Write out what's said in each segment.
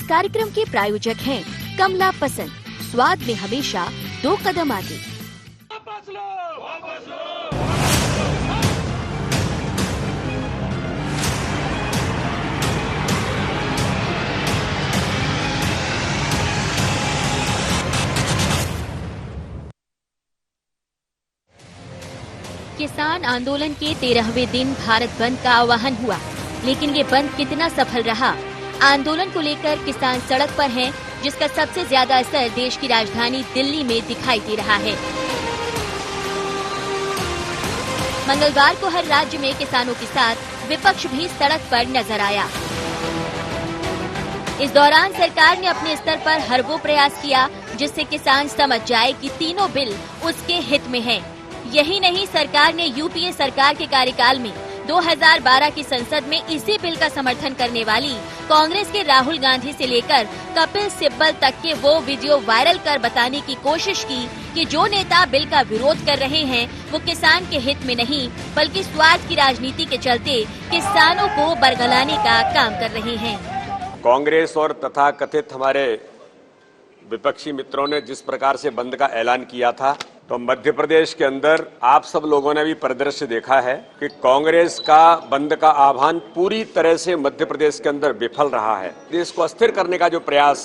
कार्यक्रम के प्रायोजक हैं कमला पसंद, स्वाद में हमेशा 2 कदम आगे। किसान आंदोलन के 13वें दिन भारत बंद का आह्वान हुआ, लेकिन ये बंद कितना सफल रहा? आंदोलन को लेकर किसान सड़क पर हैं, जिसका सबसे ज्यादा असर देश की राजधानी दिल्ली में दिखाई दे रहा है। मंगलवार को हर राज्य में किसानों के साथ विपक्ष भी सड़क पर नजर आया। इस दौरान सरकार ने अपने स्तर पर हर वो प्रयास किया जिससे किसान समझ जाए कि तीनों बिल उसके हित में हैं। यही नहीं, सरकार ने यूपीए सरकार के कार्यकाल में 2012 की संसद में इसी बिल का समर्थन करने वाली कांग्रेस के राहुल गांधी से लेकर कपिल सिब्बल तक के वो वीडियो वायरल कर बताने की कोशिश की कि जो नेता बिल का विरोध कर रहे हैं वो किसान के हित में नहीं बल्कि स्वार्थ की राजनीति के चलते किसानों को बरगलाने का काम कर रहे हैं। कांग्रेस और तथाकथित हमारे विपक्षी मित्रों ने जिस प्रकार से बंद का ऐलान किया था, तो मध्य प्रदेश के अंदर आप सब लोगों ने भी परिदृश्य देखा है कि कांग्रेस का बंद का आह्वान पूरी तरह से मध्य प्रदेश के अंदर विफल रहा है। देश को अस्थिर करने का जो प्रयास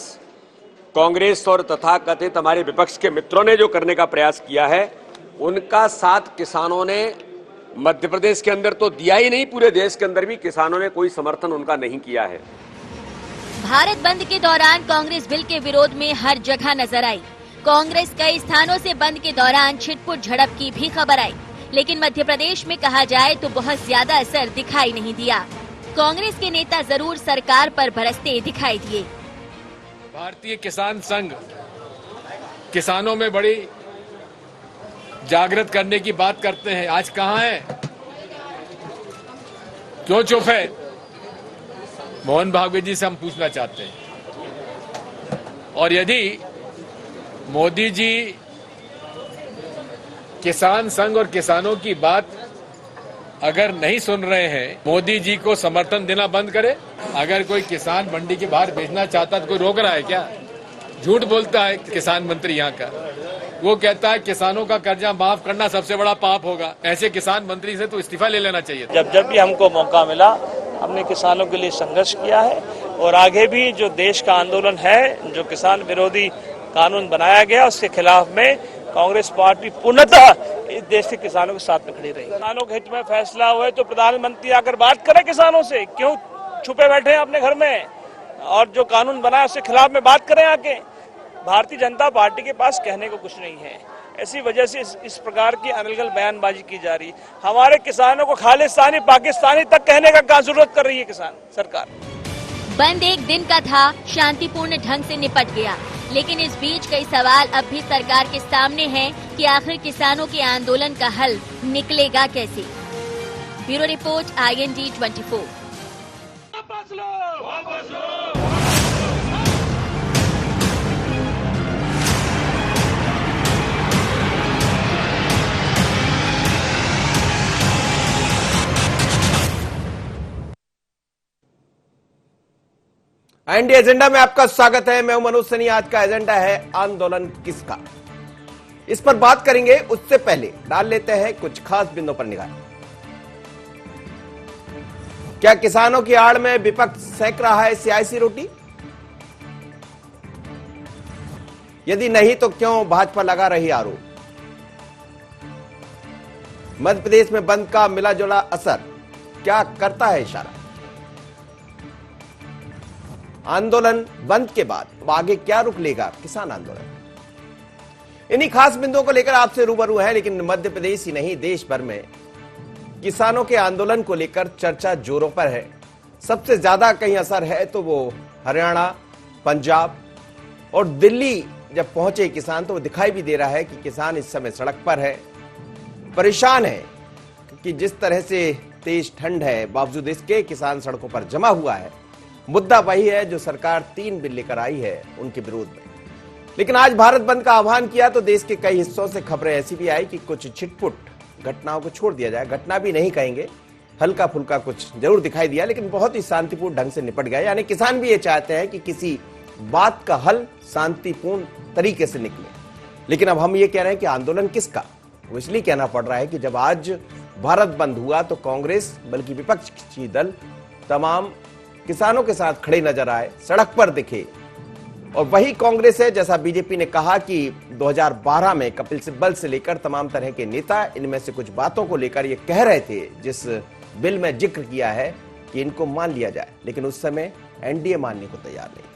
कांग्रेस और तथाकथित हमारे विपक्ष के मित्रों ने जो करने का प्रयास किया है, उनका साथ किसानों ने मध्य प्रदेश के अंदर तो दिया ही नहीं, पूरे देश के अंदर भी किसानों ने कोई समर्थन उनका नहीं किया है। भारत बंद के दौरान कांग्रेस बिल के विरोध में हर जगह नजर आई। कांग्रेस कई स्थानों से बंद के दौरान छिटपुट झड़प की भी खबर आई, लेकिन मध्य प्रदेश में कहा जाए तो बहुत ज्यादा असर दिखाई नहीं दिया। कांग्रेस के नेता जरूर सरकार पर बरसते दिखाई दिए। भारतीय किसान संघ किसानों में बड़ी जागृत करने की बात करते हैं, आज कहाँ है? क्यों चुप है? मोहन भागवत जी से हम पूछना चाहते हैं। और यदि मोदी जी किसान संघ और किसानों की बात अगर नहीं सुन रहे हैं, मोदी जी को समर्थन देना बंद करे। अगर कोई किसान मंडी के बाहर बेचना चाहता तो कोई रोक रहा है क्या? झूठ बोलता है किसान मंत्री यहाँ का। वो कहता है किसानों का कर्जा माफ करना सबसे बड़ा पाप होगा। ऐसे किसान मंत्री से तो इस्तीफा ले लेना चाहिए। जब भी हमको मौका मिला, हमने किसानों के लिए संघर्ष किया है और आगे भी जो देश का आंदोलन है, जो किसान विरोधी कानून बनाया गया, उसके खिलाफ में कांग्रेस पार्टी पूर्णतः इस देश के किसानों के साथ में खड़ी रही। किसानों के हित में फैसला हुए तो प्रधानमंत्री आकर बात करें किसानों से, क्यों छुपे बैठे हैं अपने घर में? और जो कानून बना है उसके खिलाफ में बात करें आके। भारतीय जनता पार्टी के पास कहने को कुछ नहीं है, ऐसी वजह से इस प्रकार की अनर्गल बयानबाजी की जा रही। हमारे किसानों को खालिस्तानी पाकिस्तानी तक कहने का क्या जरूरत कर रही है किसान सरकार? बंद एक दिन का था, शांतिपूर्ण ढंग से निपट गया, लेकिन इस बीच कई सवाल अब भी सरकार के सामने हैं कि आखिर किसानों के आंदोलन का हल निकलेगा कैसे। Bureau report IND 24। IND agenda में आपका स्वागत है। मैं हूं मनोज सनी। आज का एजेंडा है आंदोलन किसका, इस पर बात करेंगे। उससे पहले डाल लेते हैं कुछ खास बिंदुओं पर निगाह। क्या किसानों की आड़ में विपक्ष सेक रहा है सियासी रोटी? यदि नहीं तो क्यों भाजपा लगा रही आरोप? मध्य प्रदेश में बंद का मिला जुला असर क्या करता है इशारा? आंदोलन बंद के बाद अब आगे क्या रुख लेगा किसान आंदोलन? इन्हीं खास बिंदुओं को लेकर आपसे रूबरू है। लेकिन मध्य प्रदेश ही नहीं, देश भर में किसानों के आंदोलन को लेकर चर्चा जोरों पर है। सबसे ज्यादा कहीं असर है तो वो हरियाणा, पंजाब और दिल्ली जब पहुंचे किसान, तो वो दिखाई भी दे रहा है कि किसान इस समय सड़क पर है, परेशान है। कि जिस तरह से तेज ठंड है, बावजूद इसके किसान सड़कों पर जमा हुआ है। मुद्दा वही है जो सरकार 3 बिल लेकर आई है उनके विरोध में। लेकिन आज भारत बंद का आह्वान किया तो देश के कई हिस्सों से खबरें ऐसी भी आई कि कुछ छिटपुट घटनाओं को छोड़ दिया जाए, घटना भी नहीं कहेंगे, हल्का फुल्का कुछ जरूर दिखाई दिया, लेकिन बहुत ही शांतिपूर्ण ढंग से निपट गया। यानी किसान भी ये चाहते हैं कि किसी बात का हल शांतिपूर्ण तरीके से निकले। लेकिन अब हम ये कह रहे हैं कि आंदोलन किसका, वो इसलिए कहना पड़ रहा है कि जब आज भारत बंद हुआ तो कांग्रेस बल्कि विपक्षी दल तमाम किसानों के साथ खड़े नजर आए, सड़क पर दिखे। और वही कांग्रेस है, जैसा बीजेपी ने कहा कि 2012 में कपिल सिब्बल से लेकर तमाम तरह के नेता इनमें से कुछ बातों को लेकर ये कह रहे थे, जिस बिल में जिक्र किया है कि इनको मान लिया जाए, लेकिन उस समय एनडीए मानने को तैयार नहीं।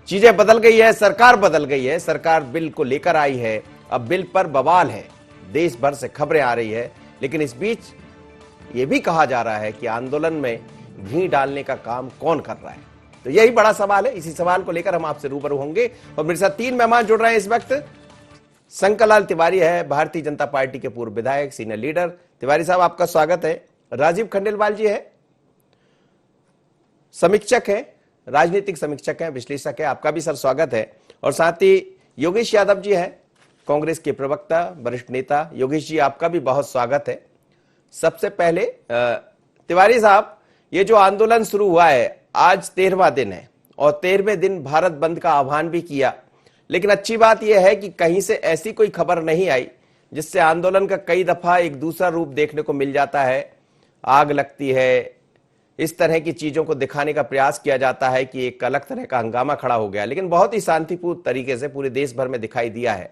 चीजें बदल गई है, सरकार बदल गई है, सरकार बिल को लेकर आई है, अब बिल पर बवाल है, देश भर से खबरें आ रही है। लेकिन इस बीच यह भी कहा जा रहा है कि आंदोलन में घी डालने का काम कौन कर रहा है, तो यही बड़ा सवाल है। इसी सवाल को लेकर हम आपसे रूबरू होंगे और मेरे साथ 3 मेहमान जुड़ रहे हैं इस वक्त। शंकर लाल तिवारी है, भारतीय जनता पार्टी के पूर्व विधायक, सीनियर लीडर। तिवारी साहब, आपका स्वागत है। राजीव खंडेलवाल जी है, समीक्षक है, राजनीतिक समीक्षक है, विश्लेषक है, आपका भी सर स्वागत है। और साथ ही योगेश यादव जी है, कांग्रेस के प्रवक्ता, वरिष्ठ नेता। योगेश जी, आपका भी बहुत स्वागत है। सबसे पहले तिवारी साहब, ये जो आंदोलन शुरू हुआ है, आज 13वां दिन है और 13वें दिन भारत बंद का आह्वान भी किया, लेकिन अच्छी बात यह है कि कहीं से ऐसी कोई खबर नहीं आई जिससे आंदोलन का कई दफा एक दूसरा रूप देखने को मिल जाता है। आग लगती है, इस तरह की चीजों को दिखाने का प्रयास किया जाता है कि एक अलग तरह का हंगामा खड़ा हो गया, लेकिन बहुत ही शांतिपूर्ण तरीके से पूरे देश भर में दिखाई दिया है।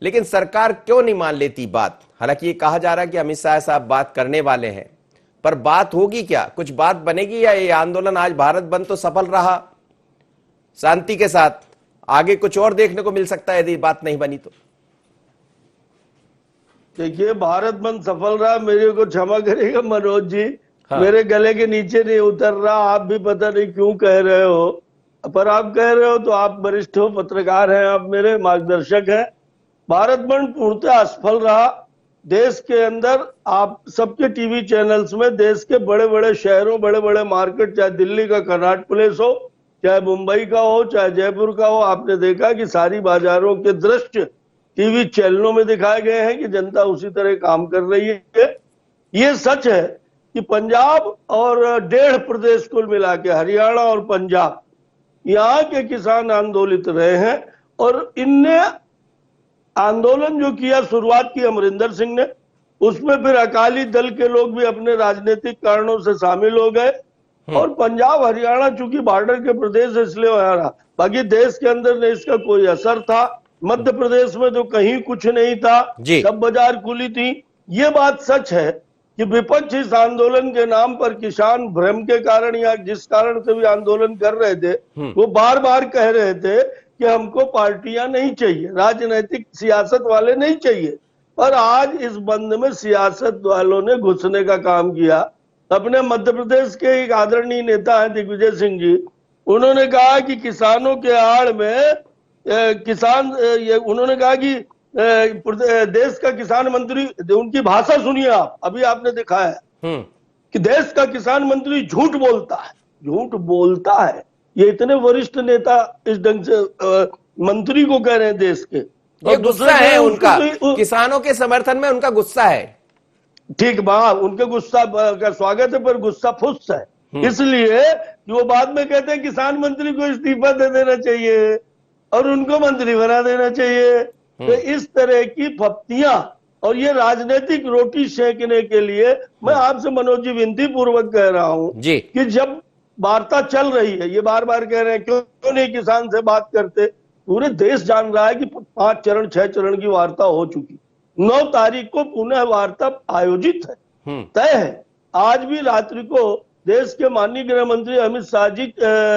लेकिन सरकार क्यों नहीं मान लेती बात? हालांकि ये कहा जा रहा है कि अमित शाह साहब बात करने वाले हैं, पर बात होगी क्या? कुछ बात बनेगी या ये आंदोलन आज भारत बंद तो सफल रहा शांति के साथ, आगे कुछ और देखने को मिल सकता है यदि बात नहीं बनी तो? देखिए, भारत बंद सफल रहा, मेरे को क्षमा करेगा मनोज जी, हाँ। मेरे गले के नीचे नहीं उतर रहा। आप भी पता नहीं क्यों कह रहे हो, पर आप कह रहे हो तो आप वरिष्ठ हो, पत्रकार हैं, आप मेरे मार्गदर्शक हैं। भारत बंद पूर्णतः असफल रहा। देश के अंदर आप सबके टीवी चैनल्स में देश के बड़े बड़े शहरों, बड़े बड़े मार्केट, चाहे दिल्ली का कनॉट प्लेस हो, चाहे मुंबई का हो, चाहे जयपुर का हो, आपने देखा कि सारी बाजारों के दृश्य टीवी चैनलों में दिखाए गए हैं कि जनता उसी तरह काम कर रही है। ये सच है कि पंजाब और 1.5 प्रदेश कुल मिला के, हरियाणा और पंजाब, यहाँ के किसान आंदोलित रहे हैं और इनने आंदोलन जो किया, शुरुआत की अमरिंदर सिंह ने, उसमें फिर अकाली दल के लोग भी अपने राजनीतिक कारणों से शामिल हो गए। और पंजाब हरियाणा चूंकि बॉर्डर के प्रदेश इसलिए हो रहा, बाकी देश के अंदर ने इसका कोई असर था। मध्य प्रदेश में तो कहीं कुछ नहीं था, सब बाजार खुली थी। ये बात सच है कि विपक्ष इस आंदोलन के नाम पर किसान भ्रम के कारण या जिस कारण से भी आंदोलन कर रहे थे, वो बार बार कह रहे थे कि हमको पार्टियां नहीं चाहिए, राजनीतिक सियासत वाले नहीं चाहिए। पर आज इस बंद में सियासत वालों ने घुसने का काम किया। अपने मध्य प्रदेश के एक आदरणीय नेता हैं दिग्विजय सिंह जी, उन्होंने कहा कि किसानों के आड़ में उन्होंने कहा कि देश का किसान मंत्री, उनकी भाषा सुनिए आप, अभी आपने दिखाया है कि देश का किसान मंत्री झूठ बोलता है, झूठ बोलता है। ये इतने वरिष्ठ नेता इस ढंग से मंत्री को कह रहे हैं देश के, ये गुस्सा है उनका, किसानों के समर्थन में उनका गुस्सा है। ठीक बात, उनके गुस्सा का स्वागत है, पर गुस्सा फुस है, इसलिए कि वो बाद में कहते हैं किसान मंत्री को इस्तीफा दे देना चाहिए और उनको मंत्री बना देना चाहिए। तो इस तरह की फप्तियां और ये राजनीतिक रोटी सेकने के लिए मैं आपसे मनोज जी विनती पूर्वक कह रहा हूं कि जब वार्ता चल रही है, ये बार बार कह रहे हैं क्यों नहीं किसान से बात करते, पूरे देश जान रहा है कि 5 चरण 6 चरण की वार्ता हो चुकी, 9 तारीख को पुनः वार्ता आयोजित है, तय है। आज भी रात्रि को देश के माननीय गृह मंत्री अमित शाह जी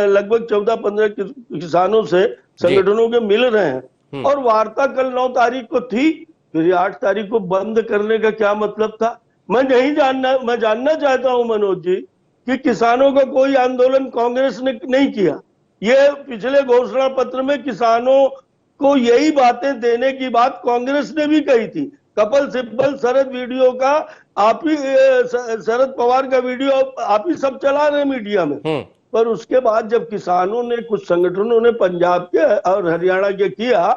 लगभग 14-15 किसानों से, संगठनों के मिल रहे हैं और वार्ता कल 9 तारीख को थी, फिर 8 तारीख को बंद करने का क्या मतलब था? मैं जानना चाहता हूं मनोज जी कि किसानों का कोई आंदोलन कांग्रेस ने नहीं किया। ये पिछले घोषणा पत्र में किसानों को यही बातें देने की बात कांग्रेस ने भी कही थी। कपिल सिब्बल शरद वीडियो का आप ही, शरद पवार का वीडियो आप ही सब चला रहे मीडिया में, पर उसके बाद जब किसानों ने, कुछ संगठनों ने पंजाब के और हरियाणा के किया,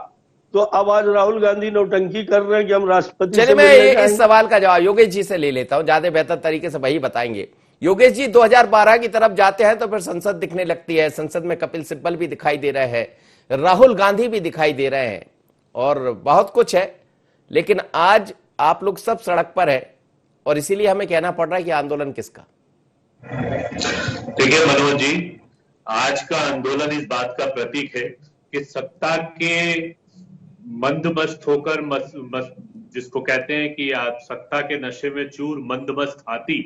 तो अब आज राहुल गांधी नौटंकी कर रहे हैं कि हम राष्ट्रपति चलिए से मैं मिलने इस जाएंगे। सवाल का जवाब योगेश जी से ले लेता हूं, ज्यादा बेहतर तरीके से वही बताएंगे। योगेश जी, 2012 की तरफ जाते हैं तो फिर संसद दिखने लगती है, संसद में कपिल सिब्बल भी दिखाई दे रहे हैं, राहुल गांधी भी दिखाई दे रहे हैं और बहुत कुछ है, लेकिन आज आप लोग सब सड़क पर है और इसीलिए हमें कहना पड़ रहा है कि आंदोलन किसका। देखिए मनोज जी, आज का आंदोलन इस बात का प्रतीक है कि सत्ता के मंदमस्त होकर जिसको कहते हैं कि आप सत्ता के नशे में चूर मंदमस्त हाथी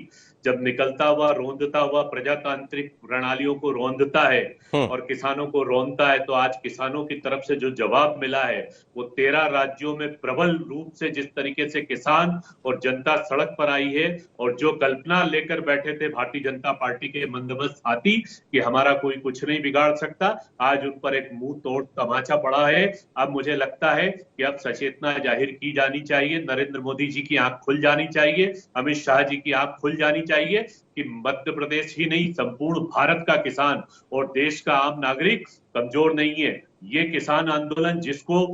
जब निकलता हुआ रोंदता हुआ प्रजातांत्रिक प्रणालियों को रोंदता है और किसानों को रोंदता है, तो आज किसानों की तरफ से जो जवाब मिला है वो 13 राज्यों में प्रबल रूप से जिस तरीके से किसान और जनता सड़क पर आई है और जो कल्पना लेकर बैठे थे भारतीय जनता पार्टी के मंदमस्त हाथी कि हमारा कोई कुछ नहीं बिगाड़ सकता, आज उन पर एक मुंह तोड़ तमाचा पड़ा है। अब मुझे लगता है कि अब सचेतना जाहिर की जानी चाहिए, नरेंद्र मोदी जी की आंख खुल जानी चाहिए, अमित शाह जी की आंख खुल जानी चाहिए कि मध्य प्रदेश ही नहीं संपूर्ण भारत का किसान और देश का आम नागरिक कमजोर नहीं है। ये किसान आंदोलन जिसको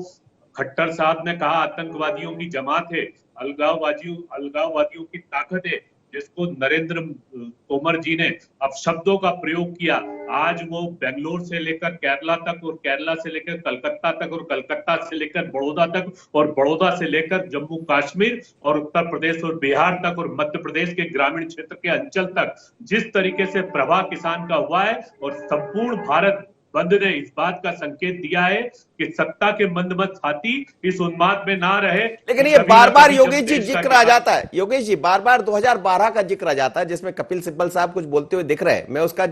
खट्टर साहब ने कहा आतंकवादियों की जमात है, अलगाववादियों की ताकत है, जिसको नरेंद्र तोमर जी ने अब शब्दों का प्रयोग किया, आज वो बेंगलोर से लेकर केरला तक और केरला से लेकर कलकत्ता तक और कलकत्ता से लेकर बड़ौदा तक और बड़ौदा से लेकर जम्मू कश्मीर और उत्तर प्रदेश और बिहार तक और मध्य प्रदेश के ग्रामीण क्षेत्र के अंचल तक जिस तरीके से प्रवाह किसान का हुआ है और संपूर्ण भारत बंद ने इस बात का संकेत दिया है कि सत्ता के मंदमस्त हाथी इस उन्माद में ना रहे। लेकिन ये बार बार योगेश जी जिक्र आ जाता है, योगेश जी बार बार 2012 का जिक्र आ जाता है जिसमें कपिल सिब्बल साहब कुछ बोलते हुए दिख रहे हैं। मैं उसका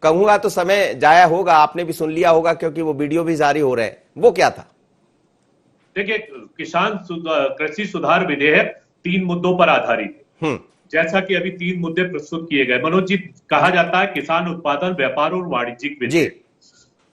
कहूंगा तो समय जाया होगा, आपने भी सुन लिया होगा क्योंकि वो वीडियो भी जारी हो रहे हैं। वो क्या था? देखिए, किसान कृषि सुधार विधेयक 3 मुद्दों पर आधारित है, जैसा कि अभी 3 मुद्दे प्रस्तुत किए गए। मनोज जी, कहा जाता है किसान उत्पादन, व्यापार और वाणिज्यिक विधेयक,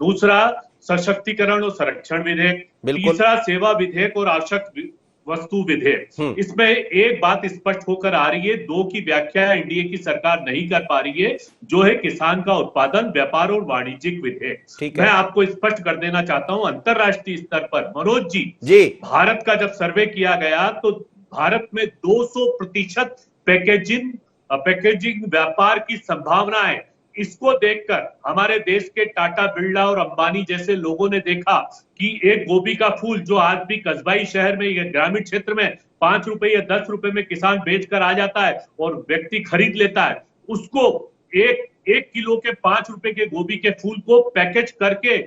दूसरा सशक्तिकरण और संरक्षण विधेयक, तीसरा सेवा विधेयक और आवश्यक वस्तु विधेयक। इसमें एक बात स्पष्ट होकर आ रही है, 2 की व्याख्या एनडीए की सरकार नहीं कर पा रही है, जो है किसान का उत्पादन, व्यापार और वाणिज्यिक विधेयक। मैं आपको स्पष्ट कर देना चाहता हूं, अंतरराष्ट्रीय स्तर पर मनोज जी, भारत का जब सर्वे किया गया तो भारत में 200% पैकेजिंग व्यापार की संभावना है। इसको देखकर हमारे देश के टाटा, बिरला और अंबानी जैसे लोगों ने देखा कि एक गोभी का फूल जो आज भी कस्बाई शहर में या ग्रामीण क्षेत्र में 5 रुपए या 10 रुपए में किसान बेचकर आ जाता है और व्यक्ति खरीद लेता है, उसको एक किलो के 5 रुपए के गोभी के फूल को पैकेज करके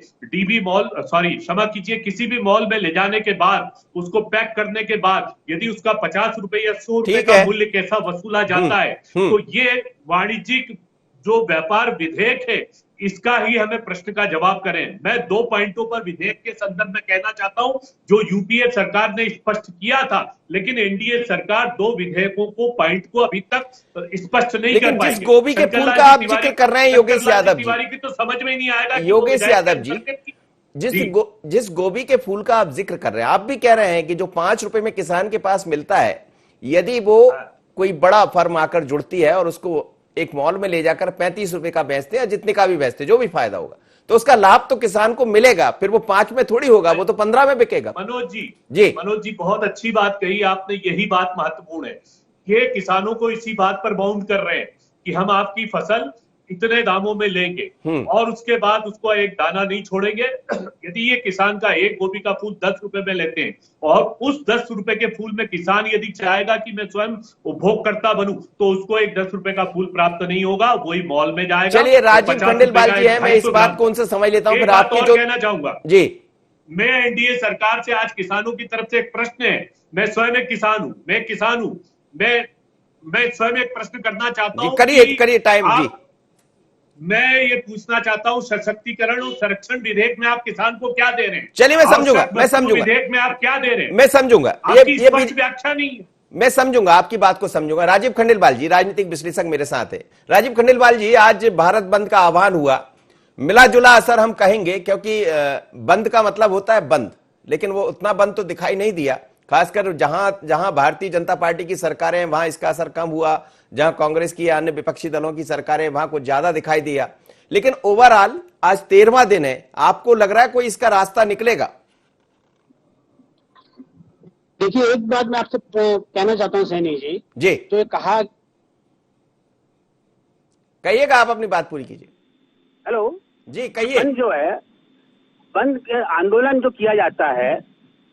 किसी भी मॉल में ले जाने के बाद उसको पैक करने के बाद यदि उसका 50 रुपए या 100 रुपए का मूल्य कैसा वसूला जाता है, तो ये वाणिज्यिक जो व्यापार विधेयक है इसका ही हमें प्रश्न का जवाब करें। मैं 2 पॉइंटों पर विधेयक के संदर्भ में कहना चाहता हूं जो यूपीए सरकार ने स्पष्ट किया था, लेकिन एनडीए सरकार 2 विधेयकों को पॉइंट को अभी तक स्पष्ट नहीं कर पाई। जिस गोभी के फूल का आप जिक्र कर रहे हैं योगेश यादव जी, तिवारी की तो समझ में नहीं आएगा। योगेश यादव जी, जिस गोभी के फूल का आप जिक्र कर रहे हैं, आप भी कह रहे हैं कि जो 5 रुपए में किसान के पास मिलता है, यदि वो कोई बड़ा फर्म आकर जुड़ती है और उसको एक मॉल में ले जाकर 35 रुपए का बेचते हैं, जितने का भी बेचते, जो भी फायदा होगा, तो उसका लाभ तो किसान को मिलेगा, फिर वो 5 में थोड़ी होगा, वो तो 15 में बिकेगा। मनोज जी बहुत अच्छी बात कही आपने, यही बात महत्वपूर्ण है। ये किसानों को इसी बात पर बाउंड कर रहे हैं कि हम आपकी फसल इतने दामों में लेंगे और उसके बाद उसको एक दाना नहीं छोड़ेंगे। यदि ये किसान का एक गोभी का फूल 10 रुपए में लेते हैं और उस 10 रुपए के फूल में किसान यदि चाहेगा कि मैं स्वयं उपभोक्ता बनूं, तो उसको एक 10 रुपए का फूल प्राप्त नहीं होगा, वही मॉल में जाएगा। चलिए, राजीव खंडेलवाल जी है, मैं इस बात को उनसे समझ लेता हूं, फिर आपकी जो कहना चाहूंगा जी, मैं एनडीए सरकार से आज किसानों की तरफ से एक प्रश्न है, मैं स्वयं एक किसान हूं, मैं स्वयं एक प्रश्न करना चाहता हूं। करिए टाइम जी। मैं ये पूछना चाहता हूं, सशक्तिकरण और संरक्षण विधेयक में आप किसान को क्या दे रहे हैं? चलिए, मैं समझूंगा विधेयक में आप क्या दे रहे हैं? मैं समझूंगा, ये व्याख्या नहीं है। मैं समझूंगा, आपकी बात को समझूंगा। राजीव खंडेलवाल जी, राजनीतिक विश्लेषक मेरे साथ है। राजीव खंडेलवाल जी, आज भारत बंद का आह्वान हुआ, मिला जुला असर हम कहेंगे, क्योंकि बंद का मतलब होता है बंद, लेकिन वो उतना बंद तो दिखाई नहीं दिया। खासकर जहां भारतीय जनता पार्टी की सरकारें हैं वहां इसका असर कम हुआ, जहां कांग्रेस की या अन्य विपक्षी दलों की सरकारें वहां कुछ ज्यादा दिखाई दिया। लेकिन ओवरऑल आज 13वां दिन है, आपको लग रहा है कोई इसका रास्ता निकलेगा? देखिए, एक बात मैं आपसे कहना चाहता हूं सैनी जी। जी तो ये कहा, कहिएगा, आप अपनी बात पूरी कीजिए। हेलो जी कहिए। बंद जो है, बंद आंदोलन जो किया जाता है,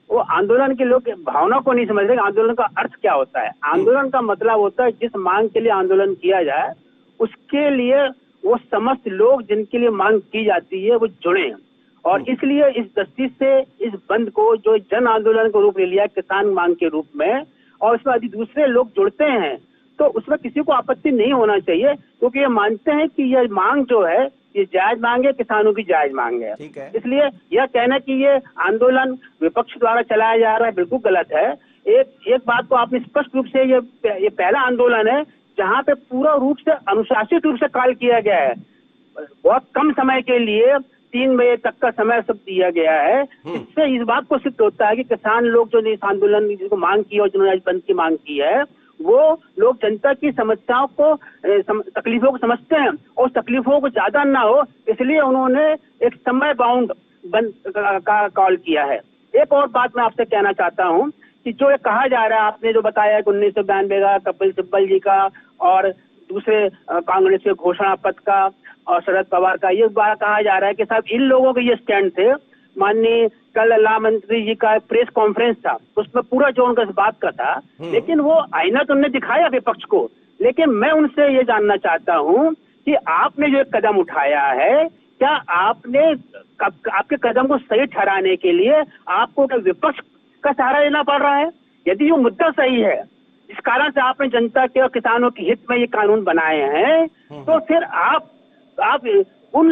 वो आंदोलन के लोग भावना को नहीं समझ रहे। आंदोलन का अर्थ क्या होता है? आंदोलन का मतलब होता है जिस मांग के लिए आंदोलन किया जाए उसके लिए वो समस्त लोग जिनके लिए मांग की जाती है वो जुड़े। और इसलिए इस दृष्टि से इस बंद को जो जन आंदोलन को रूप ले लिया किसान मांग के रूप में, और उसमें यदि दूसरे लोग जुड़ते हैं तो उसमें किसी को आपत्ति नहीं होना चाहिए, क्योंकि ये मानते हैं कि यह मांग जो है ये जायज मांग है, किसानों की जायज मांग है। ठीक है। इसलिए यह कहना कि ये आंदोलन विपक्ष द्वारा चलाया जा रहा है बिल्कुल गलत है। एक बात को आपने स्पष्ट रूप से, ये पहला आंदोलन है जहां पे पूरा रूप से अनुशासित रूप से कॉल किया गया है। बहुत कम समय के लिए 3 बजे तक का समय सब दिया गया है। इससे इस बात को सिद्ध होता है कि किसान लोग जो इस आंदोलन जिसको मांग की और जिन्होंने आज बंद की मांग की है, वो लोग जनता की समस्याओं को तकलीफों को समझते हैं और तकलीफों को ज्यादा ना हो, इसलिए उन्होंने एक समय बाउंड बंद का कॉल किया है। एक और बात मैं आपसे कहना चाहता हूं कि जो ये कहा जा रहा है, आपने जो बताया 1992 का कपिल सिब्बल जी का और दूसरे कांग्रेस के घोषणा पत्र का और शरद पवार का, ये बात कहा जा रहा है कि साहब इन लोगों के ये स्टैंड थे। माननीय कल ला मंत्री जी का प्रेस कॉन्फ्रेंस था, उसमें पूरा जो उनका इस बात का था, लेकिन वो आईना तो उन्होंने दिखाया विपक्ष को। लेकिन मैं उनसे ये जानना चाहता हूं कि आपने जो एक कदम उठाया है, क्या आपने आपके कदम को सही ठहराने के लिए आपको क्या विपक्ष का सहारा लेना पड़ रहा है? यदि ये मुद्दा सही है, इस कारण से आपने जनता के और किसानों के हित में ये कानून बनाए हैं, तो फिर आप उन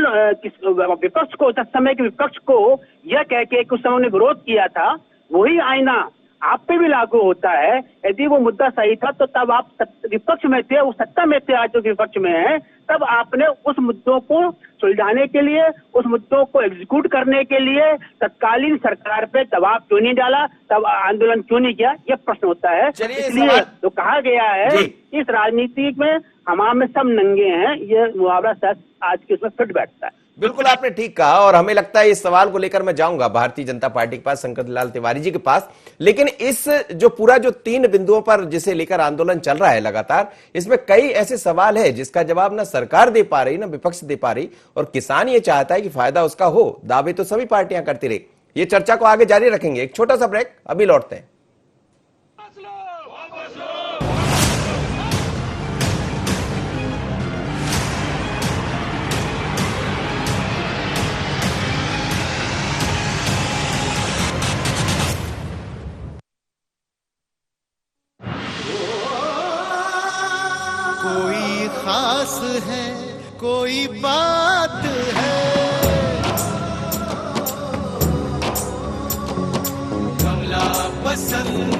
विपक्ष को, उस समय के विपक्ष को यह कह के कुछ समय ने विरोध किया था, वही आईना आप पे भी लागू होता है। यदि वो मुद्दा सही था तो तब आप विपक्ष में थे, वो सत्ता में थे, आज जो विपक्ष में है, तब आपने उस मुद्दों को सुलझाने के लिए, उस मुद्दों को एग्जीक्यूट करने के लिए तत्कालीन सरकार पे दबाव क्यों नहीं डाला, तब आंदोलन क्यों नहीं किया? ये प्रश्न होता है। इसलिए तो कहा गया है इस राजनीति में हमारे सब नंगे हैं, ये मुहावरा शायद आज के उसमें फिट बैठता है। बिल्कुल आपने ठीक कहा, और हमें लगता है इस सवाल को लेकर मैं जाऊंगा भारतीय जनता पार्टी के पास, शंकर लाल तिवारी जी के पास। लेकिन इस जो पूरा जो 3 बिंदुओं पर जिसे लेकर आंदोलन चल रहा है लगातार, इसमें कई ऐसे सवाल है जिसका जवाब ना सरकार दे पा रही, ना विपक्ष दे पा रही, और किसान ये चाहता है कि फायदा उसका हो। दावे तो सभी पार्टियां करती रही। ये चर्चा को आगे जारी रखेंगे, एक छोटा सा ब्रेक, अभी लौटते हैं। कोई खास है, कोई बात है, कमला पसंद।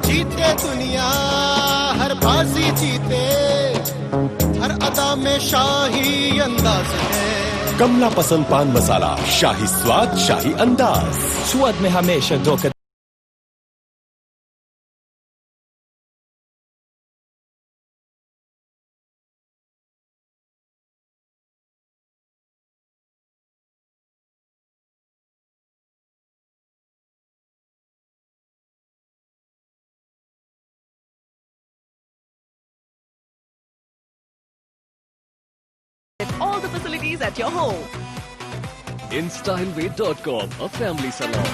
जीते दुनिया हर बाजी जीते, हर अदा में शाही अंदाज है। कमला पसंद पान मसाला, शाही स्वाद, शाही अंदाज, स्वाद में हमेशा धोखा। All the facilities at your home. InStyleWay.com, a family salon.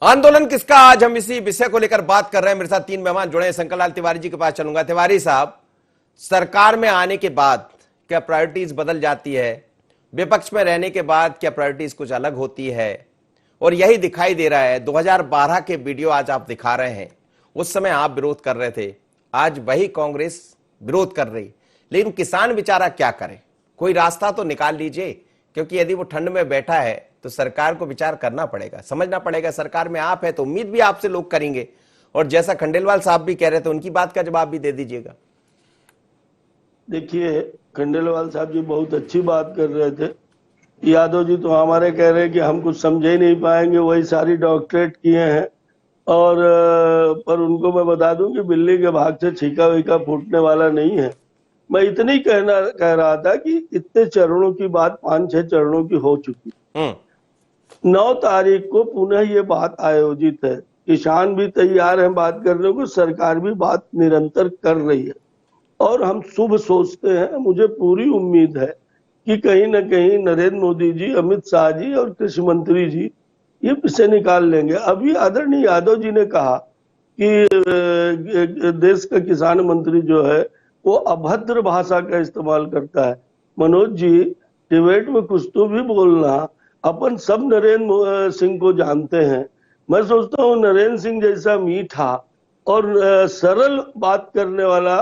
आंदोलन किसका, आज हम इसी विषय को लेकर बात कर रहे हैं। मेरे साथ 3 मेहमान जुड़े हैं। शंकर लाल तिवारी जी के पास चलूंगा। तिवारी साहब, सरकार में आने के बाद क्या प्रायोरिटीज बदल जाती है? विपक्ष में रहने के बाद क्या प्रायोरिटीज कुछ अलग होती है? और यही दिखाई दे रहा है। 2012 के वीडियो आज आप दिखा रहे हैं, उस समय आप विरोध कर रहे थे, आज वही कांग्रेस विरोध कर रही। लेकिन किसान बेचारा क्या करे? कोई रास्ता तो निकाल लीजिए, क्योंकि यदि वो ठंड में बैठा है तो सरकार को विचार करना पड़ेगा, समझना पड़ेगा। सरकार में आप है तो उम्मीद भी आपसे लोग करेंगे, और जैसा खंडेलवाल साहब भी कह रहे थे, उनकी बात का जवाब भी दे दीजिएगा। देखिए, खंडेलवाल साहब जी बहुत अच्छी बात कर रहे थे। यादव जी तो हमारे कह रहे हैं कि हम कुछ समझ ही नहीं पाएंगे, वही सारी डॉक्टरेट किए हैं। और पर उनको मैं बता दूं कि बिल्ली के भाग से छीका वीका फूटने वाला नहीं है। मैं इतनी कह रहा था कि इतने चरणों की बात 5-6 चरणों की हो चुकी। 9 तारीख को पुनः ये बात आयोजित है। किसान भी तैयार हैं बात करने को, सरकार भी बात निरंतर कर रही है और हम शुभ सोचते हैं। मुझे पूरी उम्मीद है कि कहीं न कहीं नरेंद्र मोदी जी, अमित शाह जी और कृषि मंत्री जी ये विषय निकाल लेंगे। अभी आदरणीय यादव जी ने कहा कि देश का किसान मंत्री जो है वो अभद्र भाषा का इस्तेमाल करता है। मनोज जी, डिबेट में कुछ तो भी बोलना। अपन सब नरेंद्र सिंह को जानते हैं। मैं सोचता हूँ नरेंद्र सिंह जैसा मीठा और सरल बात करने वाला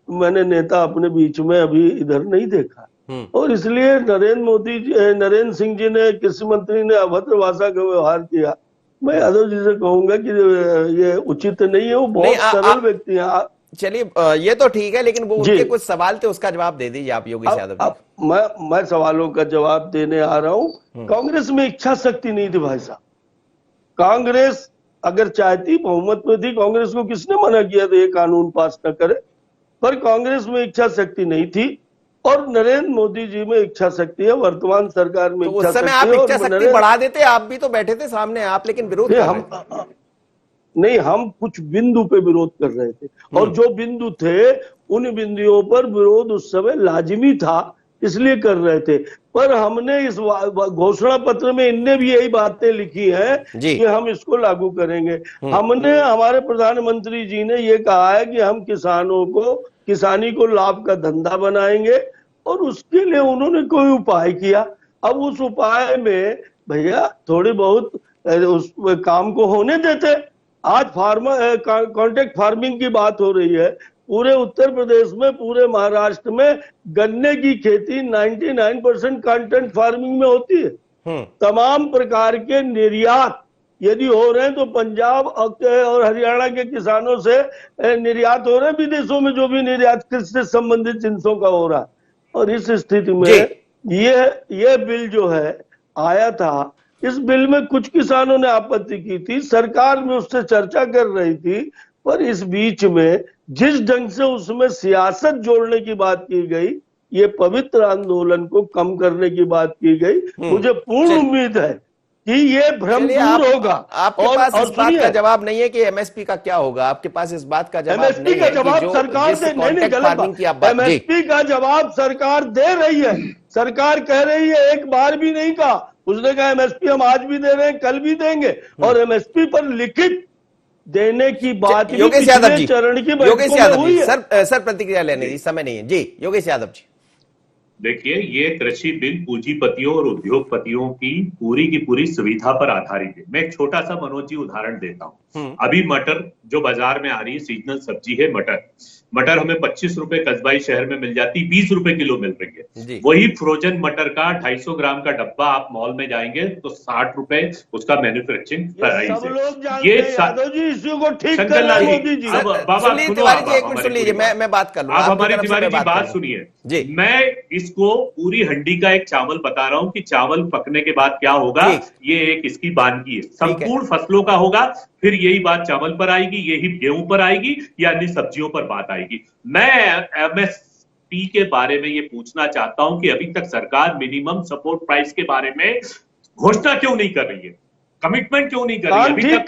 मैंने नेता अपने बीच में अभी इधर नहीं देखा। और इसलिए नरेंद्र सिंह जी ने, कृषि मंत्री ने अभद्र भाषा का व्यवहार किया। मैं यादव जी से कहूंगा कि ये उचित नहीं है। वो बहुत सरल व्यक्ति हैं। चलिए, ये तो ठीक है, लेकिन वो उनके कुछ सवाल थे, उसका जवाब दे दीजिए आप योगेश यादव जी। मैं सवालों का जवाब देने आ रहा हूँ। कांग्रेस में इच्छा शक्ति नहीं थी भाई साहब। कांग्रेस अगर चाहती, बहुमत में थी, कांग्रेस को किसने मना किया था ये कानून पास न करे? पर कांग्रेस में इच्छा शक्ति नहीं थी और नरेंद्र मोदी जी में इच्छा शक्ति है। वर्तमान सरकार में तो उस समय आप इच्छा शक्ति बढ़ा देते, आप भी तो बैठे थे सामने, आप लेकिन विरोध नहीं, हम कुछ बिंदु पे विरोध कर रहे थे और जो बिंदु थे उन बिंदुओं पर विरोध उस समय लाजिमी था, इसलिए कर रहे थे। पर हमने इस घोषणा पत्र में इनने भी यही बातें लिखी हैं कि हम इसको लागू करेंगे। हमने, हमारे प्रधानमंत्री जी ने ये कहा है कि हम किसानों को, किसानी को लाभ का धंधा बनाएंगे और उसके लिए उन्होंने कोई उपाय किया। अब उस उपाय में भैया थोड़ी बहुत उस काम को होने देते। आज कॉन्ट्रैक्ट फार्मिंग की बात हो रही है। पूरे उत्तर प्रदेश में, पूरे महाराष्ट्र में गन्ने की खेती 99% कॉन्ट्रैक्ट फार्मिंग में होती है। तमाम प्रकार के निर्यात यदि हो रहे हैं तो पंजाब और हरियाणा के किसानों से निर्यात हो रहे हैं विदेशों में, जो भी निर्यात कृषि से संबंधित जिनसों का हो रहा है। और इस स्थिति में ये बिल जो है आया था, इस बिल में कुछ किसानों ने आपत्ति की थी, सरकार में उससे चर्चा कर रही थी। पर इस बीच में जिस ढंग से उसमें सियासत जोड़ने की बात की गई, ये पवित्र आंदोलन को कम करने की बात की गई, मुझे पूर्ण उम्मीद है कि ये भ्रम दूर होगा। आपके पास इस बात का जवाब नहीं है कि एमएसपी का क्या होगा? आपके पास इस बात का जवाब नहीं है कि जो सरकार से एमएसपी का जवाब सरकार दे रही है। सरकार कह रही है, एक बार भी नहीं कहा। उसने कहा एमएसपी हम आज भी दे रहे हैं, कल भी देंगे और एमएसपी पर लिखित देने की बात योगेश यादव जी, चरण की योगेश यादव जी, सर प्रतिक्रिया लेने की समय नहीं है जी। योगेश यादव जी, देखिए, ये कृषि बिल पूंजीपतियों और उद्योगपतियों की पूरी सुविधा पर आधारित है। मैं एक छोटा सा मनोज जी उदाहरण देता हूँ। अभी मटर जो बाजार में आ रही है, सीजनल सब्जी है मटर हमें 25 रुपए कस्बाई शहर में मिल जाती, 20 रुपए किलो मिल रही है। वही फ्रोजन मटर का 250 ग्राम का डब्बा आप मॉल में जाएंगे तो 60 रुपए उसका मैन्युफैक्चरिंग प्राइस है। ये इसी को ठीक कर रहे हैं मोदी जी। बाबा सुन लीजिए, मैं बात कर लूं, आप हमारी तिवारी जी बात सुनिए। मैं इसको पूरी हंडी का एक चावल बता रहा हूं कि चावल पकने के बाद क्या होगा, ये एक इसकी वानगी है, संपूर्ण फसलों का होगा। फिर यही बात चावल पर आएगी, यही गेहूं पर आएगी या अन्य सब्जियों पर बात आएगी। मैं एमएसपी के बारे में ये पूछना चाहता हूं कि अभी तक सरकार मिनिमम सपोर्ट प्राइस के बारे में घोषणा क्यों नहीं कर रही है, कमिटमेंट क्यों नहीं कर रही है? अभी तक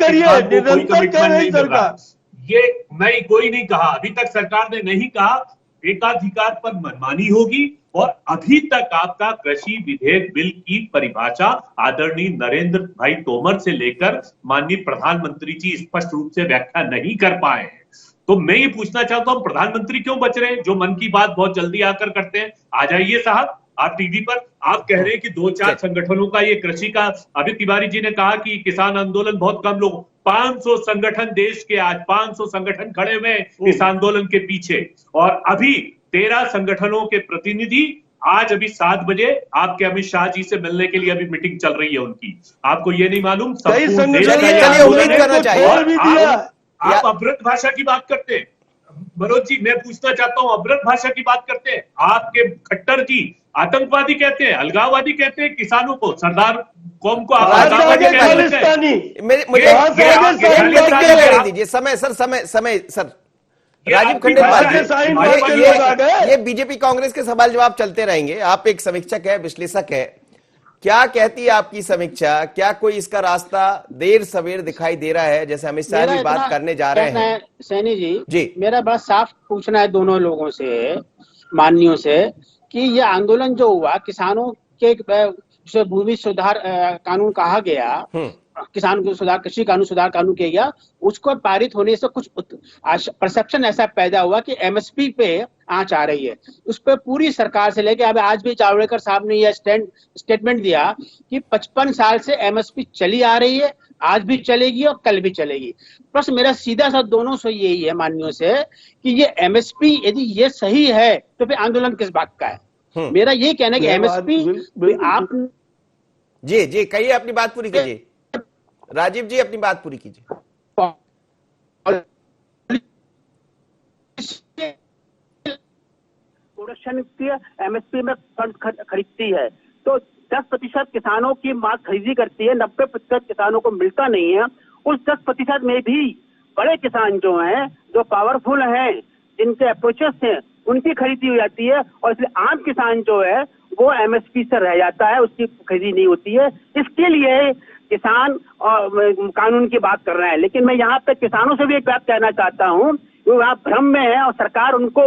कोई कमिटमेंट नहीं मिल रहा। ये मैं कोई नहीं कहा, अभी तक सरकार ने नहीं कहा एकाधिकार पर मनमानी होगी। और अभी तक आपका कृषि विधेयक बिल की परिभाषा आदरणीय नरेंद्र भाई तोमर से लेकर माननीय प्रधानमंत्री जी स्पष्ट रूप से व्याख्या नहीं कर पाए हैं। तो मैं ये पूछना चाहता हूं, प्रधानमंत्री क्यों बच रहे हैं, जो मन की बात बहुत जल्दी आकर करते हैं? आ जाइए साहब, आप टीवी पर आप कह रहे हैं कि 2-4 संगठनों का ये कृषि का, अभी तिवारी जी ने कहा कि किसान आंदोलन बहुत कम लोग, 500 संगठन देश के, आज 500 संगठन खड़े हुए इस आंदोलन के पीछे। और अभी 13 संगठनों के प्रतिनिधि आज अभी 7 बजे आपके अमित शाह जी से मिलने के लिए अभी मीटिंग चल रही है उनकी। आपको ये नहीं मालूम? चलिए उम्मीद करना चाहिए। आप अभ्रत भाषा की बात करते हैं। मनोज जी, मैं पूछना चाहता हूँ, अभद्र भाषा की बात करते हैं आपके खट्टर जी, आतंकवादी कहते हैं, अलगाववादी कहते हैं किसानों को, सरदार कौम को आप अलगाववादी कहते हैं। मुझे दीजिए समय सर, समय सर। राजीव खंडेलवाल, ये बीजेपी कांग्रेस के सवाल जवाब चलते रहेंगे। आप एक समीक्षक है, विश्लेषक है, क्या कहती है आपकी समीक्षा? क्या कोई इसका रास्ता देर सवेर दिखाई दे रहा है, जैसे अमित शाह भी बात करने जा रहे हैं? सैनी जी, मेरा बड़ा साफ पूछना है दोनों लोगों से, माननीयों से, कि ये आंदोलन जो हुआ किसानों के जो भूमि सुधार कानून कहा गया, किसान सुधार, कृषि कानून सुधार कानून किया गया, उसको पारित होने से कुछ परसेप्शन ऐसा पैदा हुआ कि एमएसपी पे आंच आ रही है। उस पर पूरी सरकार से लेके अब आज भी जावड़ेकर साहब ने यह स्टेटमेंट दिया कि 55 साल से एमएसपी चली आ रही है, आज भी चलेगी और कल भी चलेगी। प्रश्न मेरा सीधा सा दोनों से यही है माननीयों से कि ये एमएसपी यदि ये सही है तो फिर आंदोलन किस बात का है? मेरा ये कहना है कि एमएसपी आप जी कहिए, अपनी बात पूरी कीजिए। राजीव जी अपनी बात पूरी कीजिए। प्रोडक्शन की एमएसपी में फंड खरीदती है तो 10% किसानों की मांग खरीदी करती है, 90% किसानों को मिलता नहीं है। उस 10% में भी बड़े किसान जो हैं, जो पावरफुल हैं, जिनके अप्रोचेस हैं, उनकी खरीदी हो जाती है और इसलिए आम किसान जो है वो एमएसपी से रह जाता है, उसकी खरीदी नहीं होती है। इसके लिए किसान और कानून की बात कर रहे हैं, लेकिन मैं यहाँ पे किसानों से भी एक बात कहना चाहता हूँ, वो आप भ्रम में है और सरकार उनको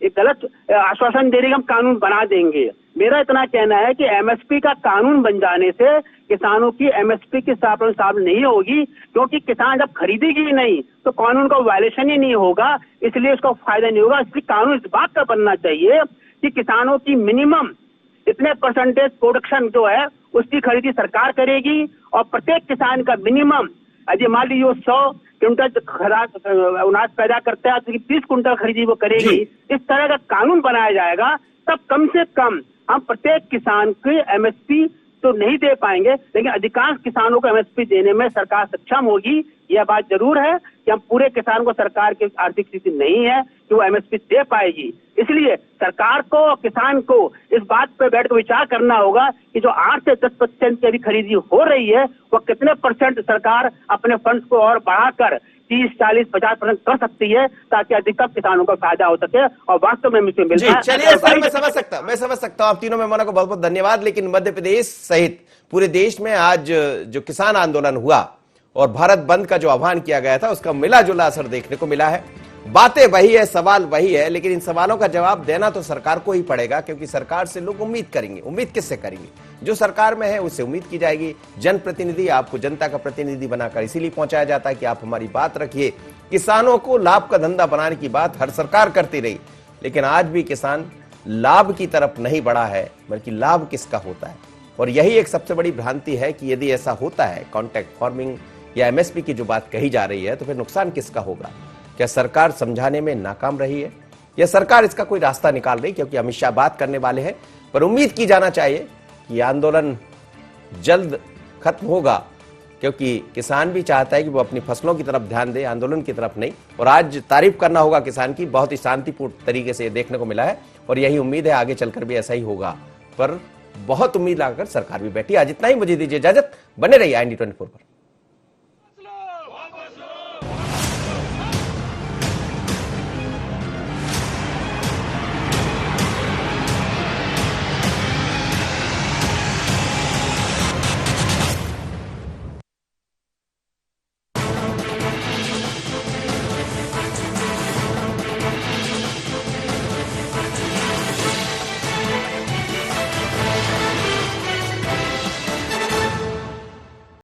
एक गलत आश्वासन दे रही है, हम कानून बना देंगे। मेरा इतना कहना है कि एमएसपी का कानून बन जाने से किसानों की एमएसपी की स्थापना नहीं होगी, क्योंकि किसान जब खरीदेगी ही नहीं तो कानून का वायलेशन ही नहीं होगा, इसलिए उसका फायदा नहीं होगा। इसलिए कानून इस बात का बनना चाहिए कि किसानों की मिनिमम इतने परसेंटेज प्रोडक्शन जो है उसकी खरीदी सरकार करेगी और प्रत्येक किसान का मिनिमम, अजय मान लीजिए 100 क्विंटल अनाज पैदा करता है तो 30 कुंटल खरीदी वो करेगी। इस तरह का कानून बनाया जाएगा, तब कम से कम हम प्रत्येक किसान की एमएसपी तो नहीं दे पाएंगे, लेकिन अधिकांश किसानों को एमएसपी देने में सरकार सक्षम होगी। यह बात जरूर है कि हम पूरे किसान को, सरकार की आर्थिक स्थिति नहीं है कि वो एमएसपी दे पाएगी, इसलिए सरकार को और किसान को इस बात पर बैठकर विचार करना होगा कि जो 8 से 10% की अभी खरीदी हो रही है वो कितने परसेंट सरकार अपने फंड्स को और बढ़ाकर 30, 40, 50% कर सकती है, ताकि अधिकतम किसानों को फायदा हो सके और वास्तव में मिल जाए। चलिए सर, मैं समझ सकता हूं आप तीनों मेहमानों को बहुत बहुत धन्यवाद। लेकिन मध्य प्रदेश सहित पूरे देश में आज जो किसान आंदोलन हुआ और भारत बंद का जो आह्वान किया गया था, उसका मिला जुला असर देखने को मिला है। बातें वही है, सवाल वही है, लेकिन इन सवालों का जवाब देना तो सरकार को ही पड़ेगा, क्योंकि सरकार से लोग उम्मीद करेंगे। उम्मीद किससे करेंगे? जो सरकार में है उससे उम्मीद की जाएगी। जनप्रतिनिधि आपको जनता का प्रतिनिधि बनाकर इसीलिए पहुंचाया जाता है कि आप हमारी बात रखिए। किसानों को लाभ का धंधा बनाने की बात हर सरकार करती रही, लेकिन आज भी किसान लाभ की तरफ नहीं बढ़ा है, बल्कि लाभ किसका होता है। और यही एक सबसे बड़ी भ्रांति है कि यदि ऐसा होता है, कॉन्ट्रैक्ट फार्मिंग या एमएसपी की जो बात कही जा रही है, तो फिर नुकसान किसका होगा? क्या सरकार समझाने में नाकाम रही है या सरकार इसका कोई रास्ता निकाल रही? क्योंकि अमित शाह बात करने वाले हैं, पर उम्मीद की जाना चाहिए कि आंदोलन जल्द खत्म होगा, क्योंकि किसान भी चाहता है कि वो अपनी फसलों की तरफ ध्यान दे, आंदोलन की तरफ नहीं। और आज तारीफ करना होगा किसान की, बहुत ही शांतिपूर्ण तरीके से देखने को मिला है और यही उम्मीद है आगे चलकर भी ऐसा ही होगा। पर बहुत उम्मीद लगाकर सरकार भी बैठी। आज इतना ही, मुझे दीजिए इजाजत, बने रहिए IND 24 पर।